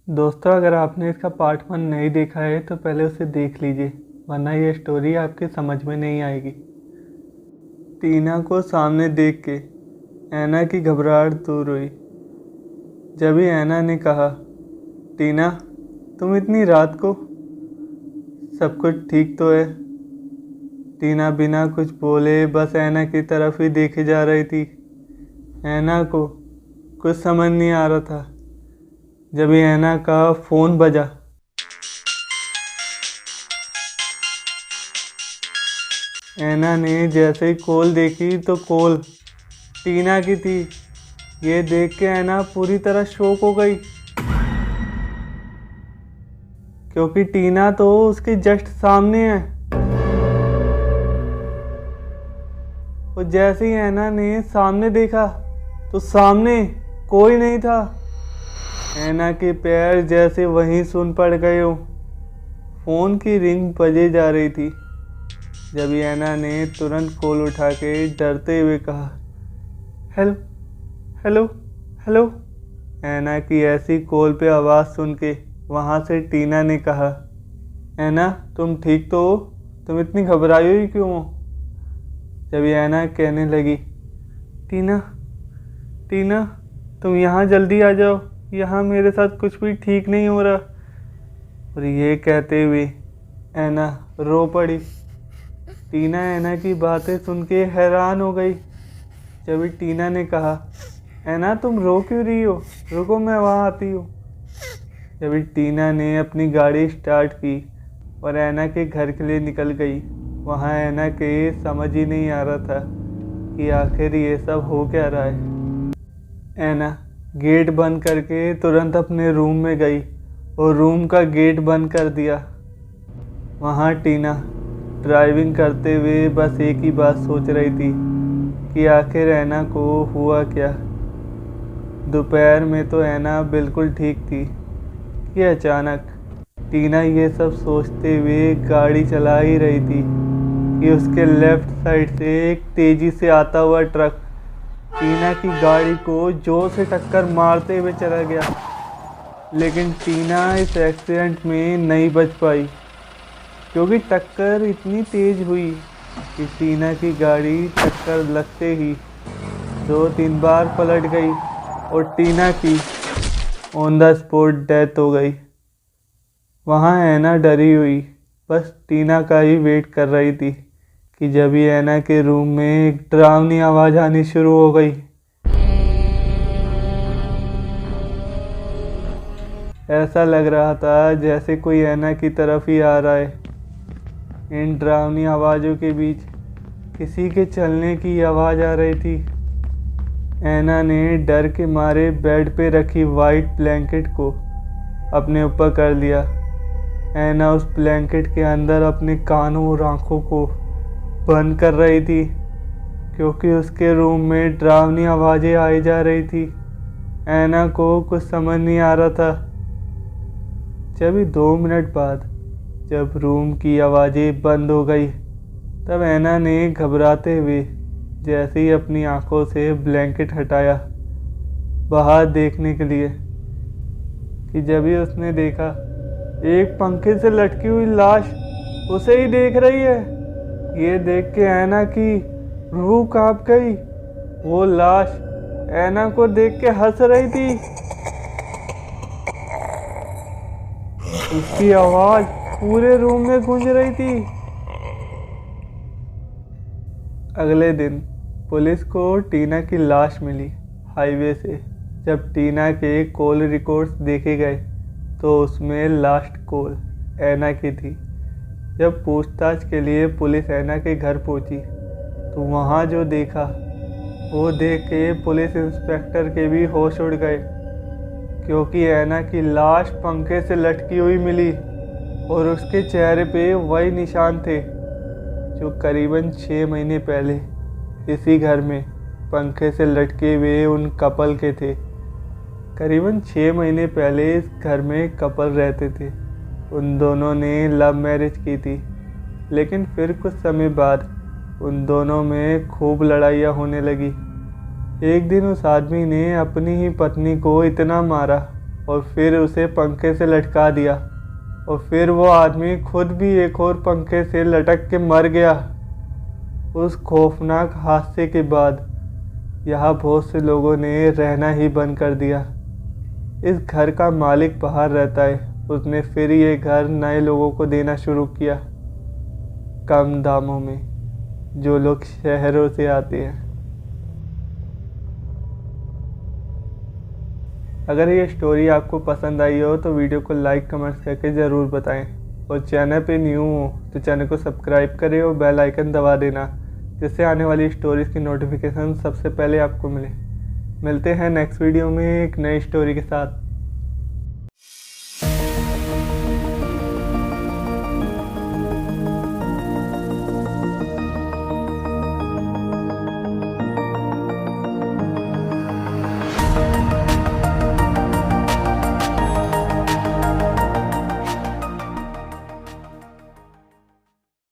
दोस्तों, अगर आपने इसका पार्ट 1 नहीं देखा है तो पहले उसे देख लीजिए, वरना ये स्टोरी आपके समझ में नहीं आएगी। टीना को सामने देख के ऐना की घबराहट दूर हुई। जब ही ऐना ने कहा, टीना, तुम इतनी रात को, सब कुछ ठीक तो है? टीना बिना कुछ बोले बस ऐना की तरफ ही देखे जा रही थी। ऐना को कुछ समझ नहीं आ रहा था। जब ही ऐना का फ़ोन बजा, ऐना ने जैसे ही कॉल देखी तो कॉल टीना की थी। ये देख के ऐना पूरी तरह शॉक हो गई, क्योंकि टीना तो उसके जस्ट सामने है। और जैसे ही ऐना ने सामने देखा तो सामने कोई नहीं था। ऐना के पैर जैसे वहीं सुन पड़ गए हो। फ़ोन की रिंग बजे जा रही थी। जब ऐना ने तुरंत कॉल उठा के डरते हुए कहा, हेलो हेलो हेलो। ऐना की ऐसी कॉल पे आवाज़ सुन के वहाँ से टीना ने कहा, ऐना, तुम ठीक तो हो? तुम इतनी घबराई हुई क्यों हो? जब ऐना कहने लगी, टीना टीना, तुम यहाँ जल्दी आ जाओ, यहाँ मेरे साथ कुछ भी ठीक नहीं हो रहा। और ये कहते हुए ऐना रो पड़ी। टीना ऐना की बातें सुन के हैरान हो गई। जब टीना ने कहा, ऐना, तुम रो क्यों रही हो? रुको, मैं वहाँ आती हूँ। जब टीना ने अपनी गाड़ी स्टार्ट की और ऐना के घर के लिए निकल गई, वहाँ ऐना के समझ ही नहीं आ रहा था कि आखिर ये सब हो क्या रहा है। ऐना गेट बंद करके तुरंत अपने रूम में गई और रूम का गेट बंद कर दिया। वहाँ टीना ड्राइविंग करते हुए बस एक ही बात सोच रही थी कि आखिर ऐना को हुआ क्या। दोपहर में तो ऐना बिल्कुल ठीक थी कि अचानक टीना ये सब सोचते हुए गाड़ी चला ही रही थी कि उसके लेफ्ट साइड से एक तेज़ी से आता हुआ ट्रक टीना की गाड़ी को जोर से टक्कर मारते हुए चला गया। लेकिन टीना इस एक्सीडेंट में नहीं बच पाई, क्योंकि टक्कर इतनी तेज़ हुई कि टीना की गाड़ी टक्कर लगते ही 2-3 बार पलट गई और टीना की ऑन द स्पॉट डेथ हो गई। वहाँ ऐना डरी हुई बस टीना का ही वेट कर रही थी कि जब ही ऐना के रूम में एक डरावनी आवाज़ आनी शुरू हो गई। ऐसा लग रहा था जैसे कोई ऐना की तरफ ही आ रहा है। इन डरावनी आवाज़ों के बीच किसी के चलने की आवाज़ आ रही थी। ऐना ने डर के मारे बेड पे रखी वाइट ब्लैंकेट को अपने ऊपर कर लिया। ऐना उस ब्लैंकेट के अंदर अपने कानों और आँखों को बंद कर रही थी, क्योंकि उसके रूम में डरावनी आवाज़ें आई जा रही थी। ऐना को कुछ समझ नहीं आ रहा था। जब ही 2 मिनट बाद जब रूम की आवाज़ें बंद हो गई, तब ऐना ने घबराते हुए जैसे ही अपनी आंखों से ब्लैंकेट हटाया बाहर देखने के लिए, कि जब ही उसने देखा एक पंखे से लटकी हुई लाश उसे ही देख रही है। ये देख के ऐना की रूह कांप गई। वो लाश ऐना को देख के हंस रही थी। उसकी आवाज़ पूरे रूम में गूंज रही थी। अगले दिन पुलिस को टीना की लाश मिली हाईवे से। जब टीना के कॉल रिकॉर्ड्स देखे गए तो उसमें लास्ट कॉल ऐना की थी। जब पूछताछ के लिए पुलिस ऐना के घर पहुंची तो वहां जो देखा वो देख के पुलिस इंस्पेक्टर के भी होश उड़ गए, क्योंकि ऐना की लाश पंखे से लटकी हुई मिली और उसके चेहरे पे वही निशान थे जो करीबन 6 महीने पहले इसी घर में पंखे से लटके हुए उन कपल के थे। करीबन 6 महीने पहले इस घर में कपल रहते थे। उन दोनों ने लव मैरिज की थी, लेकिन फिर कुछ समय बाद उन दोनों में खूब लड़ाइयाँ होने लगी। एक दिन उस आदमी ने अपनी ही पत्नी को इतना मारा और फिर उसे पंखे से लटका दिया और फिर वो आदमी खुद भी एक और पंखे से लटक के मर गया। उस खौफनाक हादसे के बाद यहाँ बहुत से लोगों ने रहना ही बंद कर दिया। इस घर का मालिक बाहर रहता है, उसने फिर ये घर नए लोगों को देना शुरू किया कम दामों में, जो लोग शहरों से आते हैं। अगर ये स्टोरी आपको पसंद आई हो तो वीडियो को लाइक कमेंट्स करके ज़रूर बताएं और चैनल पे न्यू हो तो चैनल को सब्सक्राइब करें और बेल आइकन दबा देना, जिससे आने वाली स्टोरीज़ की नोटिफिकेशन सबसे पहले आपको मिले। मिलते हैं नेक्स्ट वीडियो में एक नई स्टोरी के साथ।